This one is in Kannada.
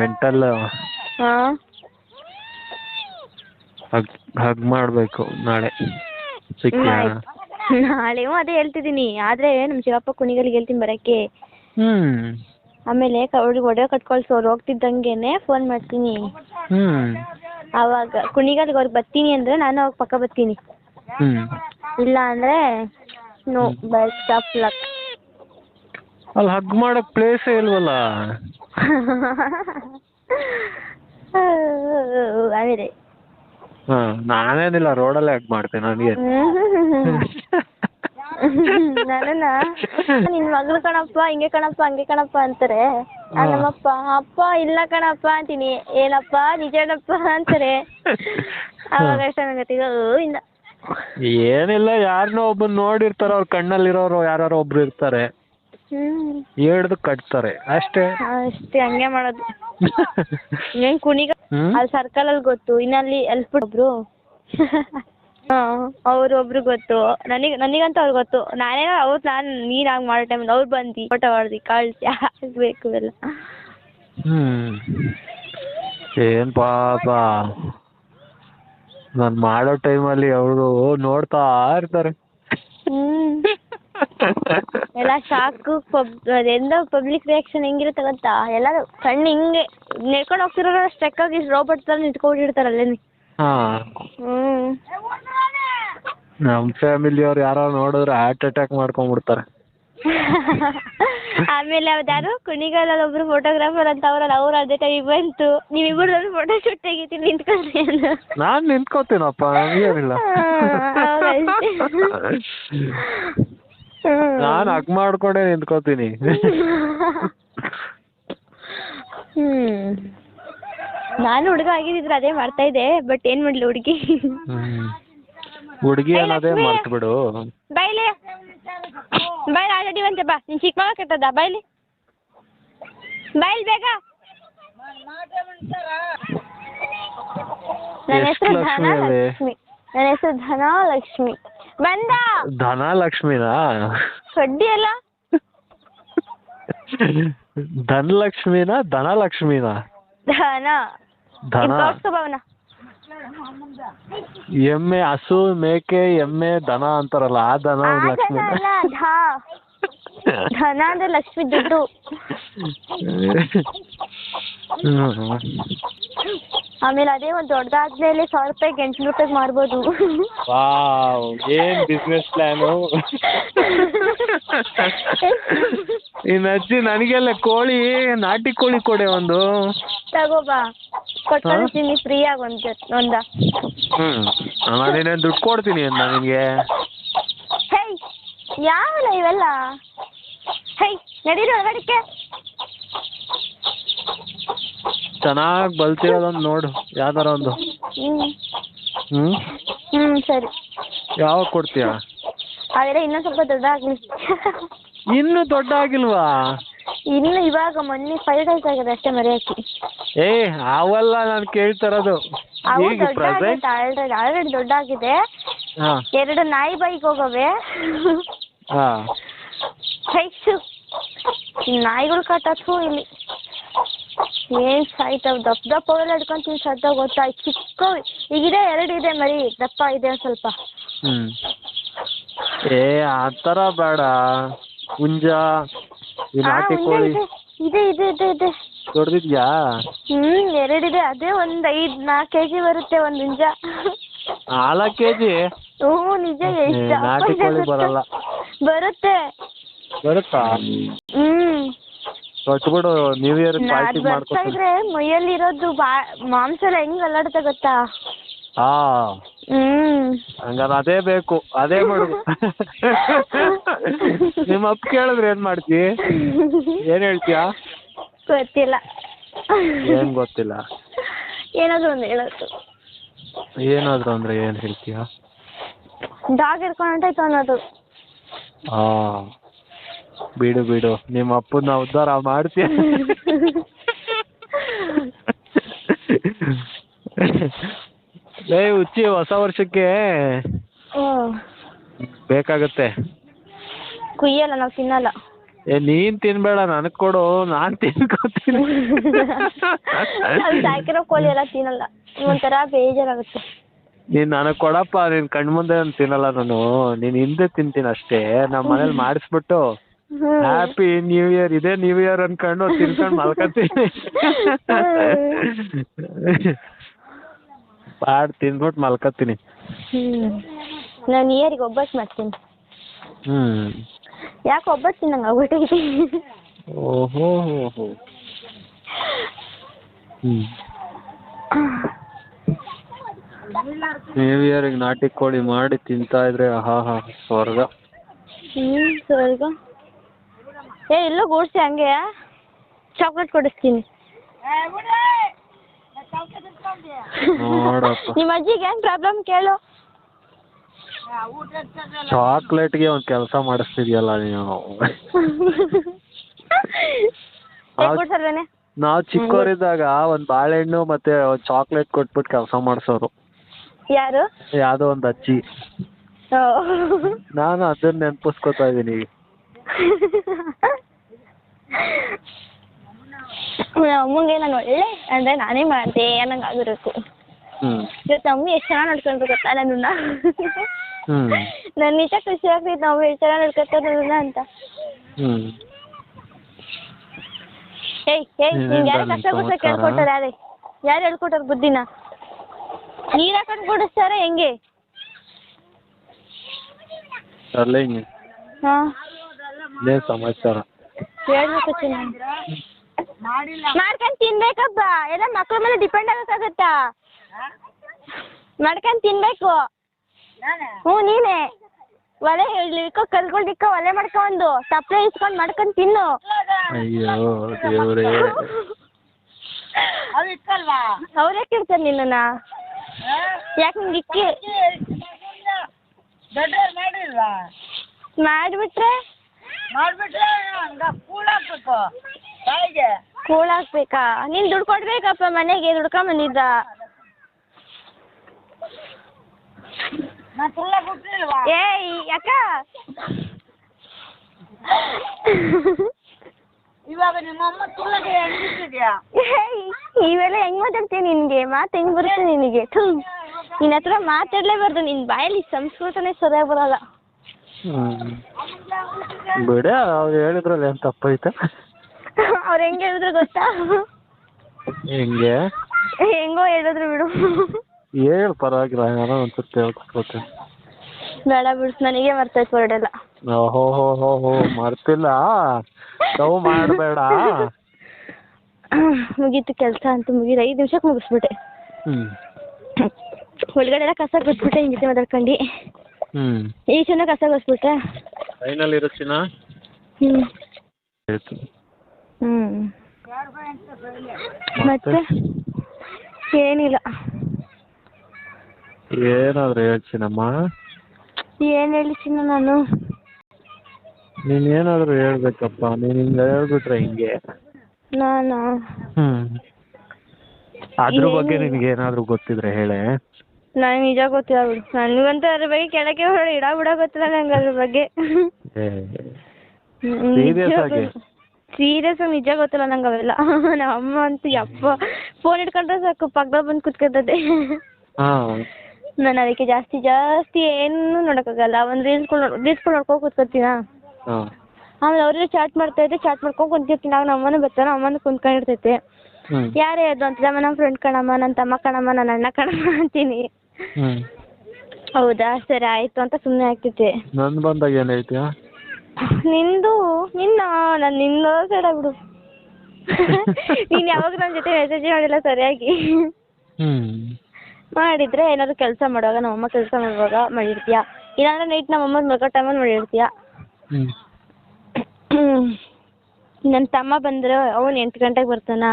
ಮೆಂಟಲ್. ಹಾಂ ಹಗ್ ಮಾಡಬೇಕು ನಾಳೆ, ಸಿಕ್ತೀಯಾ? ನಾಳೆಯೂ ಅದೇ ಹೇಳ್ತಿದ್ದೀನಿ, ಆದರೆ ನಮ್ಮ ಶಿವಪ್ಪ ಕುಣಿಗಲ್ಗೆ ಹೇಳ್ತೀನಿ ಬರೋಕ್ಕೆ. ಹ್ಞೂ ಆಮೇಲೆ ಅವ್ರಿಗೆ ಒಡೆ ಕಟ್ಕೊಳ್ಸು, ಅವ್ರು ಹೋಗ್ತಿದ್ದಂಗೆ ಫೋನ್ ಮಾಡ್ತೀನಿ. ಹ್ಞೂ ಆವಾಗ ಕುಣಿಗಲ್ಗೆ ಅವ್ರಿಗೆ ಬರ್ತೀನಿ ಅಂದರೆ ನಾನು ಅವಾಗ ಪಕ್ಕ ಬರ್ತೀನಿ. ಹ್ಞೂ ಇಲ್ಲ ಅಂದರೆ ನೋ, ಬೆಸ್ಟ್ ಆಫ್ ಲಕ್. ಅಲ್ಲಿ ಹಗ್ ಮಾಡಕ್ಕೆ ಪ್ಲೇಸೇ ಇಲ್ವಲ್ಲ. ಆಮೇಲೆ ಹಾಂ, ನಾನೇನಿಲ್ಲ, ರೋಡಲ್ಲೇ ಹಗ್ ಮಾಡ್ತೇನೆ ನನಗೆ. ನನ್ನ ನಿನ್ನ ಮಗಳು ಕಣಪ್ಪ, ಹಿಂಗೆ ಕಣಪ್ಪ ಹಂಗೆ ಕಣಪ್ಪ ಅಂತಾರೆ. ನಮ್ಮಪ್ಪ ಅಪ್ಪ ಇಲ್ಲ ಕಣಪ್ಪ ಅಂತೀನಿ, ಏನಪ್ಪ ನಿಜ ಹೇಳಪ್ಪ ಅಂತಾರೆ. ಅವಾಗ ಅಷ್ಟೇ ನನಗೆ ಇಲ್ಲ. ಏನಿಲ್ಲ, ಯಾರನ್ನೋ ಒಬ್ಬನ್ ನೋಡಿರ್ತಾರ, ಅವ್ರ ಕಣ್ಣಲ್ಲಿರೋರು ಯಾರು ಒಬ್ರು ಇರ್ತಾರೆ, ಹೇಳ್ದು ಕಟ್ತಾರೆ ಅಷ್ಟೇ. ಅಷ್ಟೇ, ಹಂಗೆ ಮಾಡೋದು. ಏನು ಕುಣಿಗ ಅಲ್ಲಿ ಸರ್ಕಲಲ್ಲಿ ಗೊತ್ತು, ಇನ್ನಲ್ಲಿ ಎಲ್ಫುಡ್ ಹಾಂ ಅವ್ರೊಬ್ರು ಗೊತ್ತು, ನನಗಂತೂ ಅವ್ರು ಗೊತ್ತು. ನಾನೇನೋ ನೀನು ಹಂಗೆ ಮಾಡೋ ಟೈಮಲ್ಲಿ ಅವ್ರು ಬಂದು ಫೋಟೋ ಹೊಡೆದು ಕಳಿಸಿ ಆಗಬೇಕು ಎಲ್ಲ. ಏನು ಪಾಪ, ನಾನು ಮಾಡೋ ಟೈಮಲ್ಲಿ ಅವರು ನೋಡ್ತಾ ಇರ್ತಾರೆ. ಎಲ್ಲ ಶಾಕು ಅದೆಂದ ಪಬ್ಲಿಕ್ ರಿಯಾಕ್ಷನ್ ಹೆಂಗಿರುತ್ತೆ ಗೊತ್ತಾ? ಎಲ್ಲರೂ ಕಣ್ಣು ಹಿಂಗೆ ನೆಡ್ಕೊಂಡು ಹೋಗ್ತಿರೋ ಸ್ಟ್ರಕ್ ಆಗಿ ರೋಬೋಟ್ ಥರ ನಿಂತ್ಕೊಂಡಿರ್ತಾರಲ್ಲೇ. ನಮ್ಮ ಫ್ಯಾಮಿಲಿಯವ್ರು ಯಾರೋ ನೋಡಿದ್ರೆ ಹಾರ್ಟ್ ಅಟ್ಯಾಕ್ ಮಾಡ್ಕೊಂಡ್ಬಿಡ್ತಾರೆ. ಆಮೇಲೆ ಯಾವ್ದಾರು ಕುಣಿಗಲಲ್ಲಿ ಒಬ್ರು ಫೋಟೋಗ್ರಾಫರ್ ಅಂತ ಅವರಲ್ಲ, ಅವ್ರು ಅದೇ ಟೈಮಿಗೆ ಬಂತು, ನೀವಿಬ್ಬರು ಫೋಟೋ ಶೂಟ್ ತೆಗಿತೀನಿ ನಿಂತ್ಕೊಂಡ್ರಿ ಅಂತ. ನಾನು ನಿಂತ್ಕೋತೀನಪ್ಪ, ಏನಿಲ್ಲ. ನಾನು ಹಗ್ ಮಾಡ್ಕೊಂಡೇ ನಿಂತ್ಕೋತೀನಿ. ನಾನು ಹುಡುಗ ಆಗಿದ್ದಿದ್ರೆ ಅದೇ ಮಾಡ್ತಾ ಇದ್ದೆ, ಬಟ್ ಏನ್ ಮಾಡ್ಲಿ ಹುಡುಗಿ. ಹುಡುಗಿ ಅನ್ನೋದೇ ಮರ್ತು ಬಿಡು. ಬೈಲಿ ಬೈಲ್ ಆಲ್ರೆಡಿ ಬಂತೆ, ಬಾ ನಿನ್ ಚಿಕ್ಕ ಮಗ ಕೆಟ್ಟದ, ಬೈಲಿ ಬೈಲ್ ಬೇಗ. ನನ್ನ ಹೆಸರು ಧನಲಕ್ಷ್ಮಿ. ನನ್ನ ಹೆಸರು ಧನಲಕ್ಷ್ಮಿ. ಬಂದ ಧನಲಕ್ಷ್ಮಿನಾ? ಕಡ್ಡಿ ಅಲ್ಲ. ಧನಲಕ್ಷ್ಮಿನಾ ಧನಲಕ್ಷ್ಮಿನಾ? ಧನ ಧನ. ಭವನ. ಎಮ್ಮೆ, ಹಸು, ಮೇಕೆ, ಎಮ್ಮೆ, ದನ ಅಂತಾರಲ್ಲ, ಆ ದನ ಲಕ್ಷ್ಮಿ. ಧನ ಅಂದ್ರೆ ಲಕ್ಷ್ಮಿ, ದುಡ್ಡು. ಆಮೇಲೆ ಅದೇ ಒಂದು ದೊಡ್ಡದಾದ್ಮೇಲೆ 1,000 ರೂಪಾಯಿಗೆ 800 ರೂಪಾಯಿಗೆ ಮಾರ್ಬೋದು. ವಾವ್, ಏನ್ ಬಿಸ್ನೆಸ್ ಪ್ಲಾನು. ಇನ್ನು ಅಜ್ಜಿ ನನಗೆಲ್ಲ ಕೋಳಿ, ನಾಟಿ ಕೋಳಿ ಕೊಡೆ ಒಂದು. ತಗೋಬಾ, ಕೊಟ್ಕಳಿಸ್ತೀನಿ ಫ್ರೀಯಾಗಿ ಒಂದ. ನಾನೇನೇನು ದುಡ್ಡು ಕೊಡ್ತೀನಿ ಅಂತ ನಿನಗೆ. ಹೇ ಯಾವಲ್ಲ ಇವೆಲ್ಲ, ಹೇ ನಡೀರಿ ಹೊರಗಡೆಗೆ. ಚೆನ್ನಾಗಿ ಬಲ್ತಿರೋದೊಂದು ನೋಡು, ಯಾವ್ದಾರ ಒಂದು. ಸರಿ. ಯಾವಾಗ ಕೊಡ್ತೀಯ? ಅವೆಲ್ಲ ಇನ್ನೂ ಸ್ವಲ್ಪ ದೊಡ್ಡ ಆಗಲಿ. ಇನ್ನೂ ದೊಡ್ಡ ಆಗಿಲ್ವಾ? ಇನ್ನು ಇವಾಗ ಮೊನ್ನೆ 5 days ಆಗಿದೆ ಅಷ್ಟೇ ಮರಿ ಹಾಕಿ. ಅವೆಲ್ಲ ನಾನು ಕೇಳ್ತಾರದು. ಅವು ದೊಡ್ಡ ಆಗೈತೆ, ಆಲ್ರೆಡಿ ದೊಡ್ಡ ಆಗಿದೆ. 2 ನಾಯಿ ಬೈಕ್ ಹೋಗವೆ. ಹೆಚ್ಚು ನಾಯಿಗಳು ಕಟ್ಟತ್ತು ಇಲ್ಲಿ. ಏನ್ ಸಾಯ್ತಾವ, ದಪ್ಪ ಅವೆಲ್ಲ ಹಿಡ್ಕೊಂತೀನಿ ಸದ್ದ ಗೊತ್ತಾ. ಚಿಕ್ಕವು ಈಗಿದೆ, 2 ಇದೆ ಮರಿ, ದಪ್ಪ ಇದೆ ಒಂದು ಸ್ವಲ್ಪ. ಆ ಥರ ಬೇಡ, ಹುಂಜ, ನಾಟಿ ಕೋಳಿ. ಇದೆ ಇದೆ ಇದೆ ಇದೆ. ದೊಡ್ಡದಿದ್ಯಾ? 2 ಇದೆ. ಅದೇ ಒಂದು 4 kg ಬರುತ್ತೆ ಒಂದು ಹುಂಜ. 4 kg? ನಿಜ. ಎಷ್ಟು ನಾಟಿ ಕೋಳಿ ಬರಲ್ಲ. ಬರುತ್ತೆ. ಬರುತ್ತಾ? ಕೊಟ್ಬಿಡು, ನ್ಯೂ ಇಯರ್ ಪಾರ್ಟಿ ಮಾಡ್ಕೊಡ್ತೀನಿ. ಮೈಯಲ್ಲಿ ಇರೋದು ಮಾಂಸ ಎಲ್ಲ ಹೆಂಗ್ ಅಲ್ಲಾಡುತ್ತೆ ಗೊತ್ತಾ? ಹಂಗಾರೆ ಅದೇ ಬೇಕು, ಅದೇ ಮಾಡು. ನಿಮ್ಮ ಅಪ್ಪ ಕೇಳಿದ್ರೆ ಏನ್ ಮಾಡ್ತಿ? ಏನ್ ಹೇಳ್ತೀಯಾ? ಗೊತ್ತಿಲ್ಲ. ಏನ್ ಗೊತ್ತಿಲ್ಲ? ಏನಾದ್ರು ಒಂದು ಹೇಳೋದು. ಏನಾದ್ರು ಅಂದ್ರೆ ಏನ್ ಹೇಳ್ತೀಯಾ? ಡಾಗ್ ಹಿಡ್ಕೊಂಡು ಹೊಂಟೋಯ್ತು ಅನ್ನೋದು. ಬಿಡು ಬಿಡು, ನಿಮ್ಮ ಅಪ್ಪನ ಉದ್ಧಾರ ಮಾಡ್ತೀಯ. ಹುಚ್ಚಿ, ಹೊಸ ವರ್ಷಕ್ಕೆ ಬೇಕಾಗತ್ತೆ. ಕುಯ್ಯಲ್ಲ, ನಾವು ತಿನ್ನಲ್ಲ. ನೀನ್ ತಿನ್ಬೇಡ ನನಗ್ ಕೊಡು ನಾನ್ ತಿನ್ಕೋತೀನಿ. ಅಲ್ಲಿ ಸಾಕಿರೋ ಕೋಳಿ ಎಲ್ಲ ತಿನ್ನಲ್ಲ, ಒಂಥರ ಬೇಜಾರಾಗುತ್ತೆ. ನೀನ್ ನನಗ್ ಕೊಡಪ್ಪ, ನೀನ್ ಕಣ್ಮುಂದೆ ತಿನ್ನಲ್ಲ ನಾನು, ನೀನ್ ಹಿಂದೆ ತಿಂತೀನಿ ಅಷ್ಟೇ. ನಮ್ಮ ಮನೇಲಿ ಮಾಡಿಸ್ಬಿಟ್ಟು ಹ್ಯಾಪಿ ನ್ಯೂ ಇಯರ್, ಇದೇ ನ್ಯೂ ಇಯರ್ ಅನ್ಕೊಂಡು ತಿನ್ಕೊಂಡು ಮಲ್ಕತೀನಿ. ತಿನ್ಬಿಟ್ಟು ಮಲ್ಕತೀನಿ. ನಾನು ನ್ಯೂ ಇಯರ್ಗೆ ಒಬ್ಬಟ್ಟು ಮಾಡ್ತೀನಿ. ಯಾಕೆ ಒಬ್ಬಟ್ಟು ತಿನ್ನಂಗೆ ಆಗ್ಬಿಟ್ಟೈತಿ. ಓಹೋ ನ್ಯೂ ಇಯರ್ಗೆ ನಾಟಿ ಕೋಳಿ ಮಾಡಿ ತಿಂತಾ ಇದ್ರೆ ಹಾ ಸ್ವರ್ಗ. ಸ್ವರ್ಗ. ಎಲ್ಲೋ ಗೂಡ್ಸಿ ಹಂಗೆ ಚಾಕ್ಲೇಟ್ ಕೊಡಿಸ್ತೀನಿ. ನೋಡಪ್ಪ ನಿಮ್ಮ ಅಜ್ಜಿಗೆ ಏನು ಪ್ರಾಬ್ಲಮ್ ಕೇಳು. ಚಾಕ್ಲೇಟ್ಗೆ ಒಂದು ಕೆಲಸ ಮಾಡಿಸ್ತಿದ್ಯಲ್ಲ ನೀನು. ನಾವು ಚಿಕ್ಕವರಿದ್ದಾಗ ಒಂದು ಬಾಳೆಹಣ್ಣು ಮತ್ತೆ ಒಂದು ಚಾಕ್ಲೇಟ್ ಕೊಟ್ಬಿಟ್ಟು ಕೆಲಸ ಮಾಡಿಸೋರು. ಯಾರು? ಯಾವುದೋ ಒಂದು ಅಜ್ಜಿ. ನಾನು ಅದನ್ನ ನೆನಪಿಸ್ಕೊತಾ ಇದ್ದೀನಿ. ಅಮ್ಮಂಗೆ ನಾನು ಒಳ್ಳೆ ಅಂದ್ರೆ ನಾನೇ ಮಾಡಿದೆ ಅನ್ನಂಗೆ ಆಗಿರಬೇಕು. ಇವತ್ತು ಅಮ್ಮ ಎಷ್ಟು ಚೆನ್ನಾಗಿ ನೋಡ್ಕೊಂಡ್ರು ಗೊತ್ತಾ ನನ್ನನ್ನ. ನಾನು ನಿಜ ಖುಷಿ ಆಗ್ತಿತ್ತು ನಾವು ಎಷ್ಟು ಚೆನ್ನಾಗಿ ನೋಡ್ಕೊತಾರೆ ನನ್ನ ಅಂತ. ನಿಂಗೆ ಯಾರು ಕಷ್ಟ ಕೊಡ್ಸ ಕೇಳ್ಕೊಟ್ಟಾರೆ? ಯಾರು ಹೇಳ್ಕೊಟ್ಟಾರ ಬುದ್ಧಿನ? ನೀರು ಹಾಕೊಂಡು ಕೊಡಿಸ್ತಾರೆ ಹೆಂಗೆ? ಸಮಾಚಾರ ಹೇಳ್ಬೇಕು ಮಾಡ್ಕೊಂಡು ತಿನ್ಬೇಕಪ್ಪ. ಎಲ್ಲ ಮಕ್ಳ ಮೇಲೆ ಡಿಪೆಂಡ್ ಆಗಕ್ಕಾಗತ್ತಾ? ಮಾಡ್ಕೊಂಡು ತಿನ್ಬೇಕು. ನೀನೇ ಒಲೆ ಇಟ್ಕೊ, ಕಲ್ಗಳಿಕ್ಕ ಒಲೆ ಮಾಡ್ಕೊಂಡು ತಪ್ಪಲೆ ಇಸ್ಕೊಂಡು ಮಾಡ್ಕೊಂಡು ತಿನ್ನು. ಅಯ್ಯೋ ದೇವ್ರೇ, ಅವ್ರೇ ಕೇಳ್ತಾರೆ ನಿನ್ನ. ಯಾಕೆ ನಿಂಗೆ ಇಕ್ಕಿ ಮಾಡಿಬಿಟ್ರೆ ಕೂಳ್ ಹಾಕ್ಬೇಕಾ? ನೀನ್ ದುಡ್ಡು ಕೊಡ್ಬೇಕಪ್ಪ, ಮನೆಗೆ ದುಡ್ಕೊಂಬಂದಿದ್ದ. ಯಾಕ ಇವಾಗ ನಿಮ್ಮಮ್ಮ ತುಳ್ಳಗೆ ಹೆಂಗಿದ್ಯಾ? ಇವೆಲ್ಲ ಹೆಂಗ್ ಮಾತಾಡ್ತೀಯ? ನಿನ್ಗೆ ಮಾತು ಹೆಂಗ್ ಬರುತ್ತೆ ನಿನಗೆ? ನಿನ್ನ ಹತ್ರ ಮಾತಾಡ್ಲೇಬಾರ್ದು. ನಿನ್ ಬಾಯಲ್ಲಿ ಸಂಸ್ಕೃತನೇ ಸರಿಯಾಗಿ ಬರಲ್ಲ. ಬಿಡ, ಅವ್ರು ಹೇಳಿದ್ರಲ್ಲಿ ಏನ್ ತಪ್ಪೈತೆ? ಅವ್ರು ಹೆಂಗ್ ಹೇಳಿದ್ರು ಗೊತ್ತಾ? ಹೆಂಗೋ ಹೇಳಿದ್ರು ಬಿಡು. ಹೇಳು ಪರವಾಗಿಲ್ಲ, ಏನೋ ಒಂದ್ಸತಿ ಹೇಳ್ಕೊಡ್ತೀನಿ. ಬೇಡ ಬಿಡು, ನನಗೆ ಮರ್ತೈತೆ ಹೊರಡೆಲ್ಲ. ಓಹೋ ಮರ್ತಿಲ್ಲ, ನಾವು ಮಾಡಬೇಡ. ಮುಗೀತು ಕೆಲಸ ಅಂತೂ ಮುಗೀತು. 5 ನಿಮಿಷಕ್ಕೆ ಮುಗಿಸ್ಬಿಟ್ಟೆ. ಒಳಗಡೆ ಎಲ್ಲ ಕಸ ಗುಡಿಸ್ಬಿಟ್ಟೆ ಹಿಂಗೆ ಮಾತಾಡ್ಕೊಂಡು. ಈಶನ ಕಸ ಗುಡಿಸ್ಬಿಟ್ಟೆ. ಫೈನಲ್ ಇರೋ ಚಿನ್ನ. ಮತ್ತೆ ಏನಿಲ್ಲ. ಏನಾದ್ರು ಹೇಳ್ತೀನಮ್ಮ. ಏನ್ ಹೇಳಿ ಚಿನ್ನ ನಾನು? ನೀನ್ ಏನಾದ್ರು ಹೇಳ್ಬೇಕಪ್ಪ. ನೀನ್ ಹಿಂಗ ಹೇಳ್ಬಿಟ್ರೆ ಹಿಂಗೆ. ನಾನು ಅದ್ರ ಬಗ್ಗೆ ನಿನ್ಗೆ ಏನಾದ್ರು ಗೊತ್ತಿದ್ರೆ ಹೇಳೆ. ನನಗೆ ನಿಜ ಗೊತ್ತಿಲ್ಲ ಬಿಡು. ನನಗಂತೂ ಅದ್ರ ಬಗ್ಗೆ ಕೆಳಕ್ಕೆ ಇಡ ಗೊತ್ತಿಲ್ಲ ನಂಗೆ ಅದ್ರ ಬಗ್ಗೆ. ಸೀರಿಯಸ್ ನಿಜ ಗೊತ್ತಿಲ್ಲ ನಂಗೆ ಅವೆಲ್ಲ. ನಮ್ಮ ಅಮ್ಮ ಅಂತೂ ಯಪ್ಪ ಫೋನ್ ಇಟ್ಕೊಂಡ್ರೆ ಸಾಕು ಪಕ್ಕದಲ್ಲಿ ಬಂದು ಕುತ್ಕೊತದೆ. ನಾನು ಅದಕ್ಕೆ ಜಾಸ್ತಿ ಏನು ನೋಡೋಕ್ಕಾಗಲ್ಲ. ಒಂದು ರೀಲ್ಸ್ಗಳು ನೋಡ್ಕೊಂಡು ಕೂತ್ಕೊತೀನ. ಆಮೇಲೆ ಅವ್ರಿಗೆ ಚಾಟ್ ಮಾಡ್ಕೊಂಡು ಕುಂತಿರ್ತೀನಿ. ಆಗ ನಮ್ಮನೆ ಬರ್ತಾನೆ, ಅಮ್ಮನ ಕುಂತ್ಕೊಂಡಿರ್ತೈತೆ. ಯಾರೇ ಅದು ಅಂತದಮ್ಮ, ನಮ್ಮ ಫ್ರೆಂಡ್ ಕಣಮ್ಮ, ನನ್ನ ತಮ್ಮ ಕಣಮ್ಮ, ನನ್ನ ಅಣ್ಣ ಕಣಮ್ಮ ಅಂತೀನಿ. ಹೌದಾ ಸರಿ ಆಯ್ತು ಅಂತ ಸುಮ್ಮನೆ ಆಗ್ತೈತೆ. ನಂದು ಬಂದಾಗ ಏನೈತಿ? ನಾನು ನಿನ್ನ ಬೇಡ ಬಿಡು. ನೀನು ಯಾವಾಗ ನನ್ನ ಜೊತೆ ಮೆಸೇಜ್ ಮಾಡಿಲ್ಲ ಸರಿಯಾಗಿ. ಮಾಡಿದ್ರೆ ಏನಾದ್ರು ಕೆಲಸ ಮಾಡುವಾಗ ನಮ್ಮಮ್ಮ ಕೆಲಸ ಮಾಡುವಾಗ ಮಾಡಿರ್ತೀಯ, ಇಲ್ಲಾಂದ್ರೆ ನೈಟ್ ನಮ್ಮಮ್ಮ ಮಲ್ಗೋ ಟೈಮಲ್ಲಿ ಮಾಡಿರ್ತೀಯ. ನನ್ನ ತಮ್ಮ ಬಂದ್ರೆ ಅವನು 8 ಗಂಟೆಗೆ ಬರ್ತಾನ.